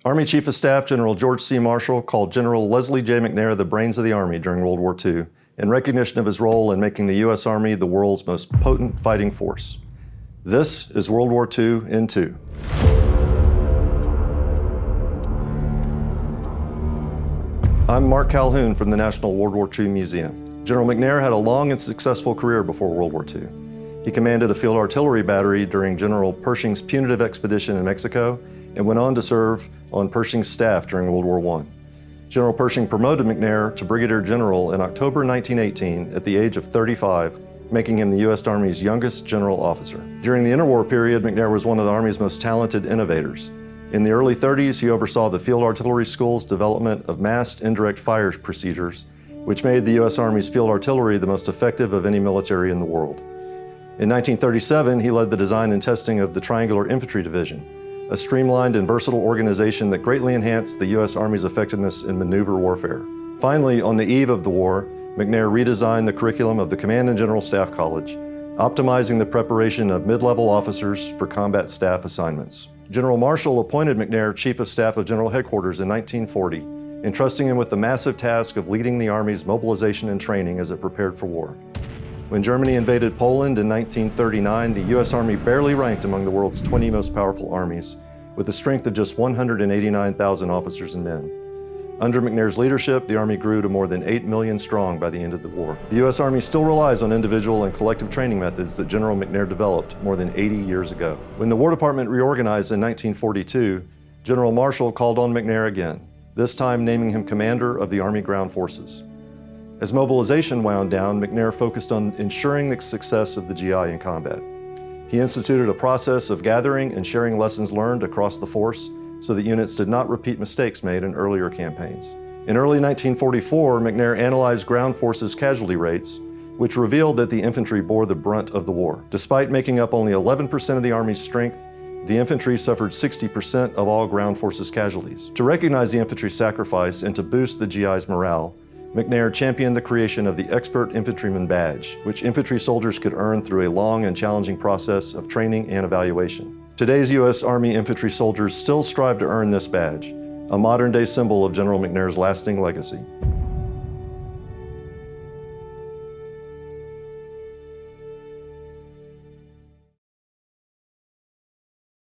Army Chief of Staff General George C. Marshall called General Lesley J. McNair the brains of the Army during World War II in recognition of his role in making the U.S. Army the world's most potent fighting force. This is World War II in 2. I'm Mark Calhoun from the National World War II Museum. General McNair had a long and successful career before World War II. He commanded a field artillery battery during General Pershing's punitive expedition in Mexico and went on to serve on Pershing's staff during World War I. General Pershing promoted McNair to Brigadier General in October 1918 at the age of 35, making him the U.S. Army's youngest general officer. During the interwar period, McNair was one of the Army's most talented innovators. In the early 30s, he oversaw the Field Artillery School's development of massed indirect fire procedures, which made the U.S. Army's field artillery the most effective of any military in the world. In 1937, he led the design and testing of the Triangular Infantry Division, a streamlined and versatile organization that greatly enhanced the U.S. Army's effectiveness in maneuver warfare. Finally, on the eve of the war, McNair redesigned the curriculum of the Command and General Staff College, optimizing the preparation of mid-level officers for combat staff assignments. General Marshall appointed McNair Chief of Staff of General Headquarters in 1940, entrusting him with the massive task of leading the Army's mobilization and training as it prepared for war. When Germany invaded Poland in 1939, the U.S. Army barely ranked among the world's 20 most powerful armies, with a strength of just 189,000 officers and men. Under McNair's leadership, the Army grew to more than 8 million strong by the end of the war. The U.S. Army still relies on individual and collective training methods that General McNair developed more than 80 years ago. When the War Department reorganized in 1942, General Marshall called on McNair again, this time naming him commander of the Army Ground Forces. As mobilization wound down, McNair focused on ensuring the success of the GI in combat. He instituted a process of gathering and sharing lessons learned across the force so that units did not repeat mistakes made in earlier campaigns. In early 1944, McNair analyzed ground forces casualty rates, which revealed that the infantry bore the brunt of the war. Despite making up only 11% of the Army's strength, the infantry suffered 60% of all ground forces casualties. To recognize the infantry's sacrifice and to boost the GI's morale, McNair championed the creation of the Expert Infantryman Badge, which infantry soldiers could earn through a long and challenging process of training and evaluation. Today's U.S. Army infantry soldiers still strive to earn this badge, a modern-day symbol of General McNair's lasting legacy.